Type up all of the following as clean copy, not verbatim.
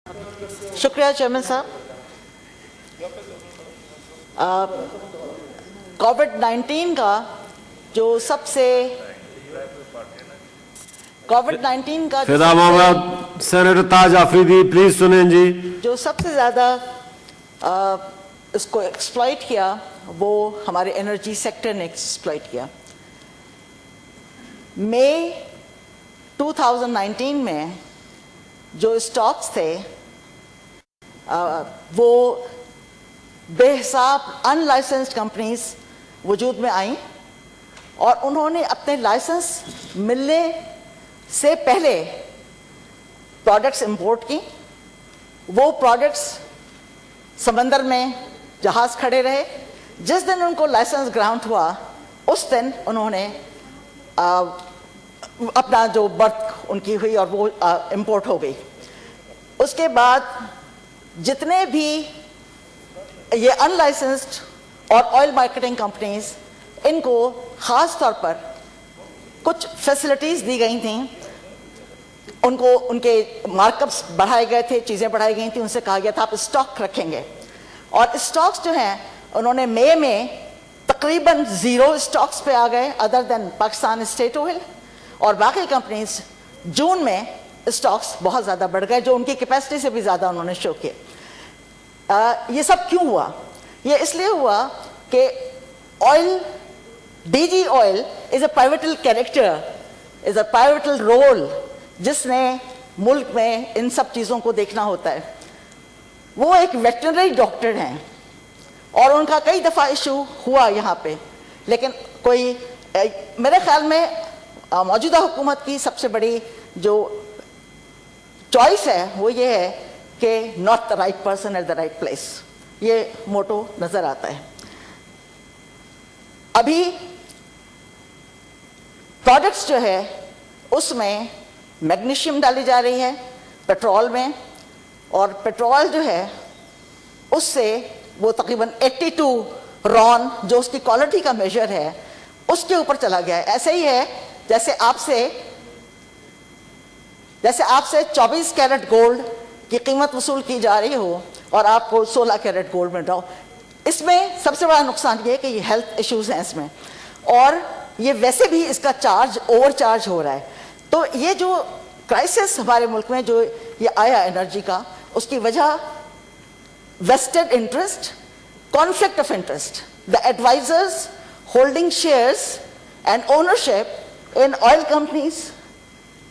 शुक्रिया चेयरमैन साहब। कोविड-19 का जो सबसे फिदा मोहम्मद सेनेटर ताज आफरीदी प्लीज सुनें जी। जो सबसे ज़्यादा इसको एक्सप्लॉइट किया वो हमारे एनर्जी सेक्टर ने एक्सप्लॉइट किया। मई 2019 में जो स्टॉक्स थे वो बेहिसाब अनलाइसेंस्ड कंपनीज वजूद में आई और उन्होंने अपने लाइसेंस मिलने से पहले प्रोडक्ट्स इंपोर्ट की। वो प्रोडक्ट्स समंदर में जहाज़ खड़े रहे। जिस दिन उनको लाइसेंस ग्रांट हुआ उस दिन उन्होंने अपना जो बर्थ उनकी हुई और वो इंपोर्ट हो गई। उसके बाद जितने भी ये अनलाइसेंस्ड और ऑयल मार्केटिंग कंपनीज, इनको ख़ास तौर पर कुछ फैसिलिटीज़ दी गई थी, उनको उनके मार्कअप्स बढ़ाए गए थे, चीज़ें बढ़ाई गई थी, उनसे कहा गया था आप स्टॉक रखेंगे। और स्टॉक्स जो हैं उन्होंने मई में तकरीबन 0 स्टॉक्स पे आ गए other than Pakistan state oil, और बाकी कंपनीज जून में स्टॉक्स बहुत ज़्यादा बढ़ गए जो उनकी कैपेसिटी से भी ज़्यादा उन्होंने शो किए। ये सब क्यों हुआ? ये इसलिए हुआ कि oil, DG oil is a pivotal character, is a pivotal role जिसने मुल्क में इन सब चीज़ों को देखना होता है। वो एक वेटरनरी डॉक्टर हैं और उनका कई दफ़ा इशू हुआ यहाँ पे, लेकिन कोई मेरे ख्याल में मौजूदा हुकूमत की सबसे बड़ी जो चॉइस है वो ये है कि not the right person at the right place, ये मोटो नज़र आता है। अभी प्रोडक्ट्स जो है उसमें मैग्नीशियम डाली जा रही है पेट्रोल में, और पेट्रोल जो है उससे वो तकरीबन 82 रॉन जो उसकी क्वालिटी का मेजर है उसके ऊपर चला गया है। ऐसे ही है जैसे आपसे 24 कैरेट गोल्ड की कीमत वसूल की जा रही हो और आपको 16 कैरेट गोल्ड में डालो। इसमें सबसे बड़ा नुकसान ये है कि ये हेल्थ इश्यूज हैं इसमें, और ये वैसे भी इसका चार्ज ओवर चार्ज हो रहा है। तो ये जो क्राइसिस हमारे मुल्क में जो ये आया एनर्जी का, उसकी वजह vested interest, conflict of interest, the advisers holding shares and ownership in oil companies,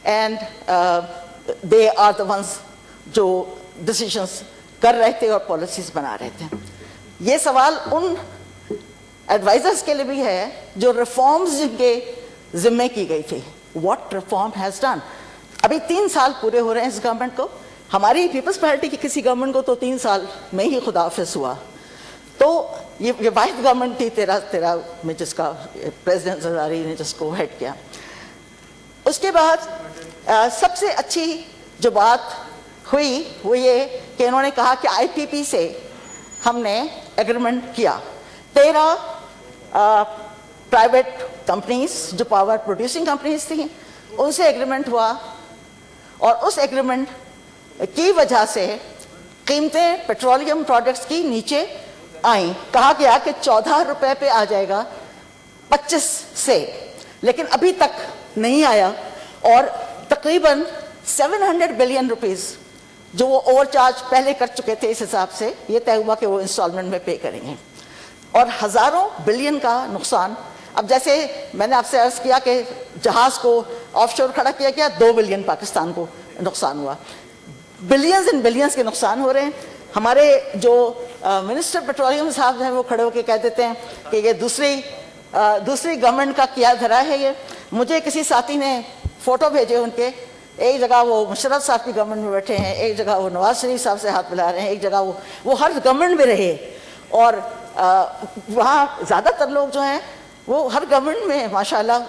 and they are the ones जो decisions कर रहे थे और policies बना रहे थे। ये सवाल उन advisors के लिए भी है जो reforms जिनके जिम्मे की गई थी। What reform has done? अभी 3 साल पूरे हो रहे हैं इस गवर्नमेंट को। हमारी पीपल्स पार्टी की किसी गवर्नमेंट को तो 3 साल में ही खुदाफिज हुआ। तो ये वाहिद गवर्नमेंट थी 13 में जिसका प्रेसिडेंट ज़रदारी ने जिसको हेड किया। उसके बाद सबसे अच्छी जो बात हुई वो ये कि इन्होंने कहा कि आईपीपी से हमने एग्रीमेंट किया। 13 प्राइवेट कंपनीज जो पावर प्रोड्यूसिंग कंपनीज थी उनसे एग्रीमेंट हुआ, और उस एग्रीमेंट की वजह से कीमतें पेट्रोलियम प्रोडक्ट्स की नीचे आई। कहा गया कि 14 रुपए पे आ जाएगा 25 से, लेकिन अभी तक नहीं आया, और तकरीबन 700 बिलियन रुपीस जो वो ओवरचार्ज पहले कर चुके थे इस हिसाब से ये तय हुआ कि वो इंस्टॉलमेंट में पे करेंगे, और हज़ारों बिलियन का नुकसान। अब जैसे मैंने आपसे अर्ज़ किया कि जहाज़ को ऑफशोर खड़ा किया गया, 2 बिलियन पाकिस्तान को नुकसान हुआ। बिलियंस एंड बिलियंस के नुकसान हो रहे हैं। हमारे जो मिनिस्टर पेट्रोलियम साहब हैं वो खड़े होकर कह देते हैं कि ये दूसरी गवर्नमेंट का किया धरा है। ये मुझे किसी साथी ने फ़ोटो भेजे उनके, एक जगह वो मुशर्रफ साहब की गवर्नमेंट में बैठे हैं, एक जगह वो नवाज शरीफ साहब से हाथ मिला रहे हैं, एक जगह वो हर गवर्नमेंट में रहे, और वहाँ ज़्यादातर लोग जो हैं वो हर गवर्नमेंट में माशाल्लाह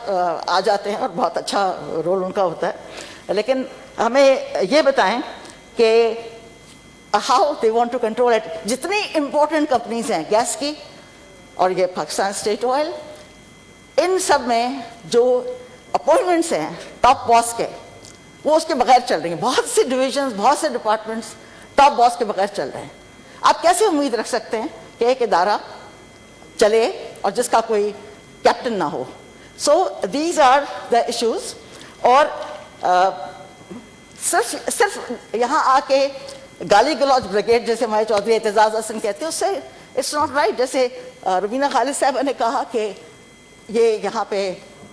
आ जाते हैं और बहुत अच्छा रोल उनका होता है। लेकिन हमें ये बताएं कि how they want to control it. जितनी इम्पोर्टेंट कंपनीज हैं गैस की और ये पाकिस्तान स्टेट ऑयल, इन सब में जो अपॉइंटमेंट्स हैं टॉप बॉस के वो उसके बगैर चल रही हैं। बहुत से डिविजन्स, बहुत से डिपार्टमेंट्स ٹاپ باس کے بغیر چل رہے ہیں. آپ کیسے امید رکھ سکتے ہیں کہ ایک ادارہ چلے اور جس کا کوئی کیپٹن نہ ہو؟ So these are the issues. اور صرف یہااں آ کے گالی گلوچ بریگیڈ جیسے ہمارے چودھری اعتزاز حسن کہتے ہیں، اس سے اٹس ناٹ رائٹ. جیسے روبینہ خالد صاحبہ نے کہا کہ یہ یہاں پہ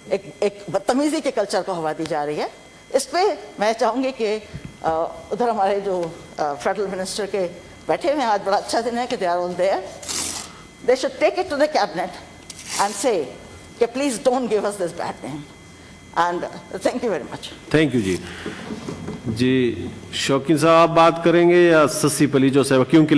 ایک بدتمیزی کے کلچر کو ہوا دی جا رہی ہے. اس پہ میں چاہوں گی کہ ادھر ہمارے جو فیڈرل منسٹر کے بیٹھے ہوئے ہیں، آج بڑا اچھا دن ہے کہ they are all there. They should take it to the cabinet and say کہ please don't give us this bad name. And thank you very much. Thank you جی. جی شوقین صاحب آپ بات کریں گے یا سسی پلیجو صاحب؟ کیونکہ